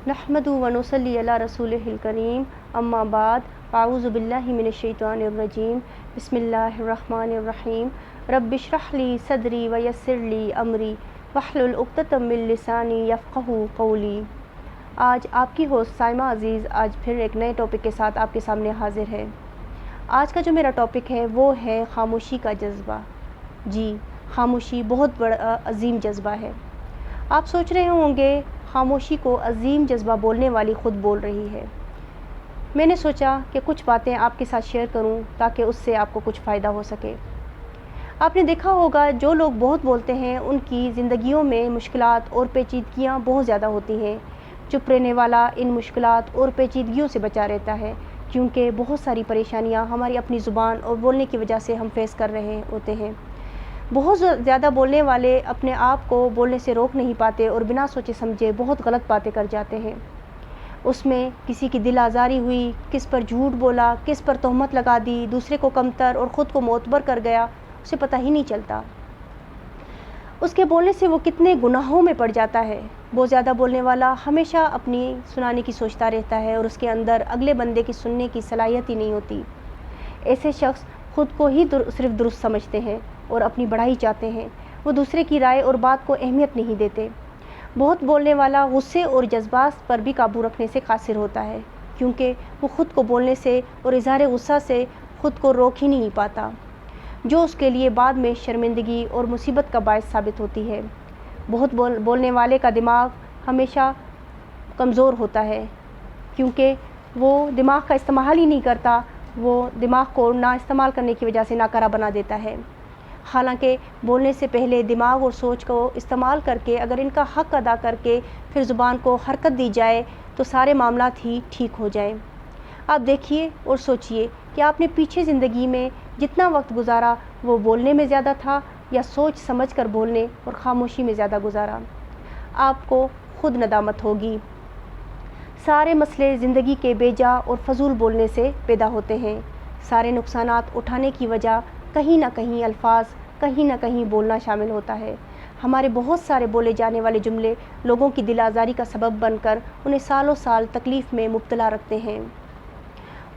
नहमदु व नुसल्ली अला रसूलिहिल करीम अम्मा बाद अऊज़ु बिल्लाहि मिनश शैतानिर रजीम बिस्मिल्लाहिर रहमानिर रहीम रब्बिश्रह ली सदरी व यस्सिर ली अमरी वहलुल उक़दतम मिन लिसानी यफ़क़हू क़ौली। आज आपकी होस्ट साइमा अज़ीज़ आज फिर एक नए टॉपिक के साथ आपके सामने हाज़िर है। आज का जो मेरा टॉपिक है वो है खामोशी का जज्बा। जी, खामोशी बहुत बड़ा अज़ीम जज्बा है। आप सोच रहे होंगे खामोशी को अज़ीम जज्बा बोलने वाली ख़ुद बोल रही है। मैंने सोचा कि कुछ बातें आपके साथ शेयर करूं ताकि उससे आपको कुछ फ़ायदा हो सके। आपने देखा होगा जो लोग बहुत बोलते हैं उनकी ज़िंदगियों में मुश्किलात और पेचीदगियां बहुत ज़्यादा होती हैं। चुप रहने वाला इन मुश्किलात और पेचीदगियों से बचा रहता है, क्योंकि बहुत सारी परेशानियां हमारी अपनी ज़ुबान और बोलने की वजह से हम फेस कर रहे होते हैं। बहुत ज़्यादा बोलने वाले अपने आप को बोलने से रोक नहीं पाते और बिना सोचे समझे बहुत गलत बातें कर जाते हैं। उसमें किसी की दिल आज़ारी हुई, किस पर झूठ बोला, किस पर तोहमत लगा दी, दूसरे को कमतर और ख़ुद को मोतबर कर गया, उसे पता ही नहीं चलता। उसके बोलने से वो कितने गुनाहों में पड़ जाता है। बहुत ज़्यादा बोलने वाला हमेशा अपनी सुनाने की सोचता रहता है और उसके अंदर अगले बंदे की सुनने की सलाहियत ही नहीं होती। ऐसे शख्स ख़ुद को ही सिर्फ दुरुस्त समझते हैं और अपनी बढ़ाई चाहते हैं। वो दूसरे की राय और बात को अहमियत नहीं देते। बहुत बोलने वाला गुस्से और जज्बात पर भी काबू रखने से कासिर होता है, क्योंकि वो ख़ुद को बोलने से और इज़हार गुस्सा से ख़ुद को रोक ही नहीं पाता, जो उसके लिए बाद में शर्मिंदगी और मुसीबत का बायस साबित होती है। बहुत बोलने वाले का दिमाग हमेशा कमज़ोर होता है, क्योंकि वो दिमाग का इस्तेमाल ही नहीं करता। वो दिमाग को ना इस्तेमाल करने की वजह से नाकारा बना देता है। हालांकि बोलने से पहले दिमाग और सोच को इस्तेमाल करके अगर इनका हक़ अदा करके फिर ज़ुबान को हरकत दी जाए तो सारे मामलात ही ठीक हो जाएं। आप देखिए और सोचिए कि आपने पीछे ज़िंदगी में जितना वक्त गुजारा वो बोलने में ज़्यादा था या सोच समझ कर बोलने और खामोशी में ज़्यादा गुजारा। आपको खुद नदामत होगी। सारे मसले ज़िंदगी के बेजा और फजूल बोलने से पैदा होते हैं। सारे नुकसानात उठाने की वजह कहीं ना कहीं अल्फाज, कहीं ना कहीं बोलना शामिल होता है। हमारे बहुत सारे बोले जाने वाले जुमले लोगों की दिल आज़ारी का सबब बनकर उन्हें सालों साल तकलीफ़ में मुब्तला रखते हैं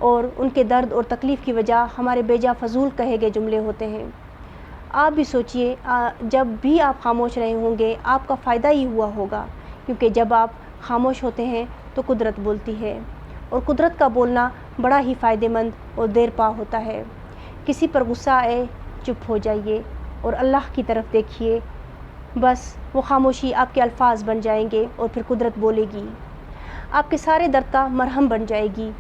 और उनके दर्द और तकलीफ़ की वजह हमारे बेजा फजूल कहे गए जुमले होते हैं। आप भी सोचिए, जब भी आप खामोश रहे होंगे आपका फ़ायदा ही हुआ होगा, क्योंकि जब आप खामोश होते हैं तो कुदरत बोलती है और कुदरत का बोलना बड़ा ही फ़ायदेमंद और देर पा होता है। किसी पर गुस्सा आए, चुप हो जाइए और अल्लाह की तरफ देखिए। बस वो खामोशी आपके अल्फाज बन जाएंगे और फिर कुदरत बोलेगी, आपके सारे दर्द का मरहम बन जाएगी।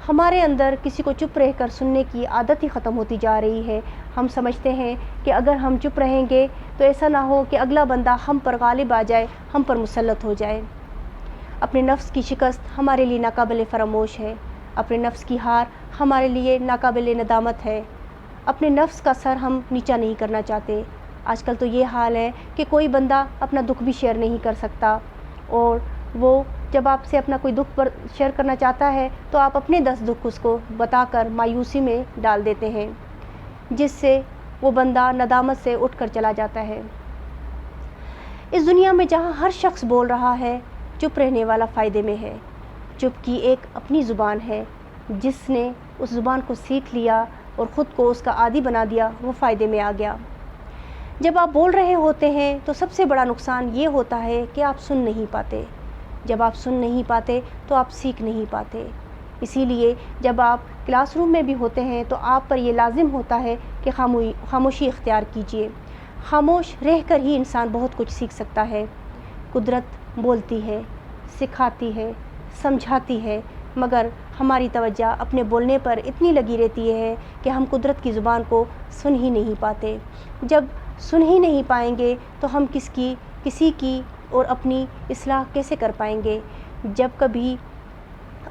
हमारे अंदर किसी को चुप रहकर सुनने की आदत ही ख़त्म होती जा रही है। हम समझते हैं कि अगर हम चुप रहेंगे तो ऐसा ना हो कि अगला बंदा हम पर गालिब आ जाए, हम पर मुसल्लत हो जाए। अपने नफ्स की शिकस्त हमारे लिए नाकाबिल फरामोश है। अपने नफ्स की हार हमारे लिए नाकाबिल नदामत है। अपने नफ्स का सर हम नीचा नहीं करना चाहते। आजकल तो ये हाल है कि कोई बंदा अपना दुख भी शेयर नहीं कर सकता, और वो जब आपसे अपना कोई दुख पर शेयर करना चाहता है तो आप अपने 10 दुख उसको बताकर मायूसी में डाल देते हैं, जिससे वो बंदा नदामत से उठकर चला जाता है। इस दुनिया में जहाँ हर शख्स बोल रहा है, चुप रहने वाला फ़ायदे में है। चुप की एक अपनी ज़ुबान है। जिसने उस ज़ुबान को सीख लिया और ख़ुद को उसका आदी बना दिया, वो फ़ायदे में आ गया। जब आप बोल रहे होते हैं तो सबसे बड़ा नुकसान ये होता है कि आप सुन नहीं पाते। जब आप सुन नहीं पाते तो आप सीख नहीं पाते। इसीलिए जब आप क्लासरूम में भी होते हैं तो आप पर यह लाजिम होता है कि खामोशी इख्तियार कीजिए। खामोश रह कर ही इंसान बहुत कुछ सीख सकता है। कुदरत बोलती है, सिखाती है, समझाती है, मगर हमारी तवज्जो अपने बोलने पर इतनी लगी रहती है कि हम कुदरत की ज़ुबान को सुन ही नहीं पाते। जब सुन ही नहीं पाएंगे तो हम किसी की और अपनी इस्लाह कैसे कर पाएंगे। जब कभी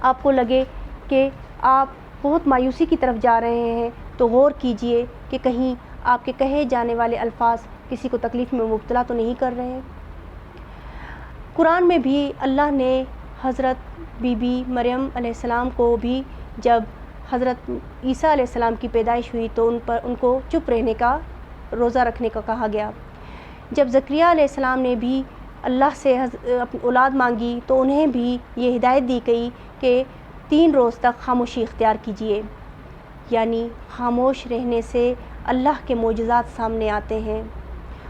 आपको लगे कि आप बहुत मायूसी की तरफ जा रहे हैं तो गौर कीजिए कि कहीं आपके कहे जाने वाले अल्फाज किसी को तकलीफ़ में मुब्तला तो नहीं कर रहे हैं। कुरान में भी अल्लाह ने हज़रत बीबी मरियम अलैहिस्सलाम को भी जब हज़रत ईसा अलैहिस्सलाम की पैदाइश हुई तो उनको चुप रहने का, रोज़ा रखने का कहा गया। जब ज़करिया अलैहिस्सलाम ने भी اللہ سے اپنی اولاد مانگی تو انہیں بھی یہ ہدایت دی گئی کہ 3 روز تک خاموشی اختیار کیجیے، یعنی خاموش رہنے سے اللہ کے معجزات سامنے آتے ہیں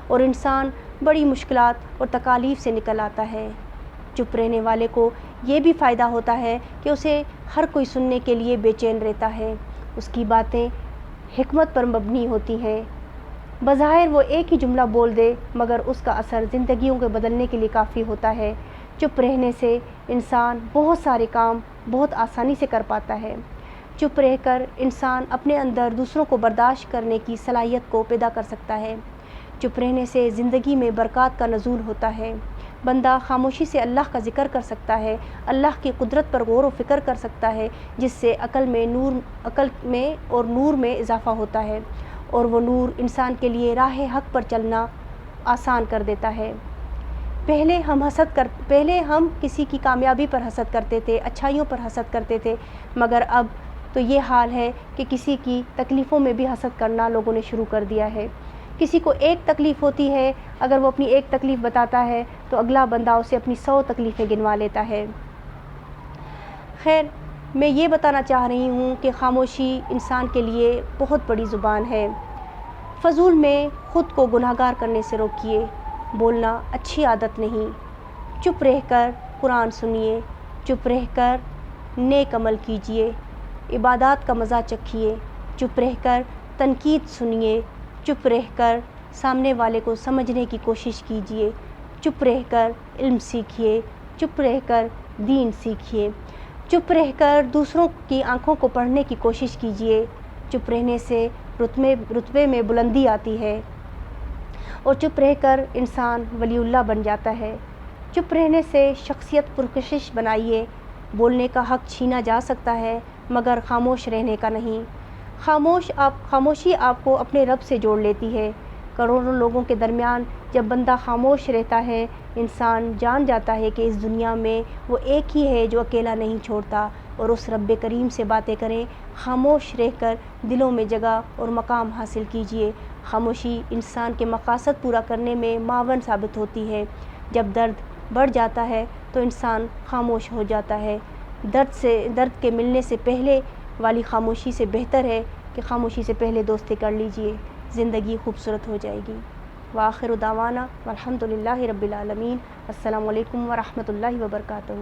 اور انسان بڑی مشکلات اور تکالیف سے نکل آتا ہے۔ چپ رہنے والے کو یہ بھی فائدہ ہوتا ہے کہ اسے ہر کوئی سننے کے لیے بے چین رہتا ہے، اس کی باتیں حکمت پر مبنی ہوتی ہیں۔ بظاہر وہ ایک ہی جملہ بول دے مگر اس کا اثر زندگیوں کے بدلنے کے لیے کافی ہوتا ہے۔ چپ رہنے سے انسان بہت سارے کام بہت آسانی سے کر پاتا ہے۔ چپ رہ کر انسان اپنے اندر دوسروں کو برداشت کرنے کی صلاحیت کو پیدا کر سکتا ہے۔ چپ رہنے سے زندگی میں برکات کا نزول ہوتا ہے۔ بندہ خاموشی سے اللہ کا ذکر کر سکتا ہے، اللہ کی قدرت پر غور و فکر کر سکتا ہے، جس سے عقل میں اور نور میں اضافہ ہوتا ہے، اور وہ نور انسان کے لیے راہ حق پر چلنا آسان کر دیتا ہے۔ پہلے ہم کسی کی کامیابی پر حسد کرتے تھے، اچھائیوں پر حسد کرتے تھے، مگر اب تو یہ حال ہے کہ کسی کی تکلیفوں میں بھی حسد کرنا لوگوں نے شروع کر دیا ہے۔ کسی کو ایک تکلیف ہوتی ہے، اگر وہ اپنی ایک تکلیف بتاتا ہے تو اگلا بندہ اسے اپنی 100 تکلیفیں گنوا لیتا ہے۔ خیر، میں یہ بتانا چاہ رہی ہوں کہ خاموشی انسان کے لیے بہت بڑی زبان ہے۔ فضول میں خود کو گناہگار کرنے سے روکیے، بولنا اچھی عادت نہیں۔ چپ رہ کر قرآن سنیے، چپ رہ کر نیک عمل کیجیے، عبادات کا مزہ چکھیے، چپ رہ کر تنقید سنیے، چپ رہ کر سامنے والے کو سمجھنے کی کوشش کیجیے، چپ رہ کر علم سیکھیے، چپ رہ کر دین سیکھیے، چپ رہ کر دوسروں کی آنکھوں کو پڑھنے کی کوشش کیجیے۔ چپ رہنے سے رتبے میں بلندی آتی ہے اور چپ رہ کر انسان ولی اللہ بن جاتا ہے۔ چپ رہنے سے شخصیت پرکشش بنائیے۔ بولنے کا حق چھینا جا سکتا ہے مگر خاموش رہنے کا نہیں۔ خاموشی آپ کو اپنے رب سے جوڑ لیتی ہے۔ کروڑوں لوگوں کے درمیان جب بندہ خاموش رہتا ہے، انسان جان جاتا ہے کہ اس دنیا میں وہ ایک ہی ہے جو اکیلا نہیں چھوڑتا، اور اس رب کریم سے باتیں کریں۔ خاموش رہ کر دلوں میں جگہ اور مقام حاصل کیجیے۔ خاموشی انسان کے مقاصد پورا کرنے میں معاون ثابت ہوتی ہے۔ جب درد بڑھ جاتا ہے تو انسان خاموش ہو جاتا ہے۔ درد کے ملنے سے پہلے والی خاموشی سے بہتر ہے کہ خاموشی سے پہلے دوستی کر لیجئے، زندگی خوبصورت ہو جائے گی۔ وآخر دعوانا والحمد للہ رب العالمین۔ السلام علیکم ورحمۃ اللہ وبرکاتہ۔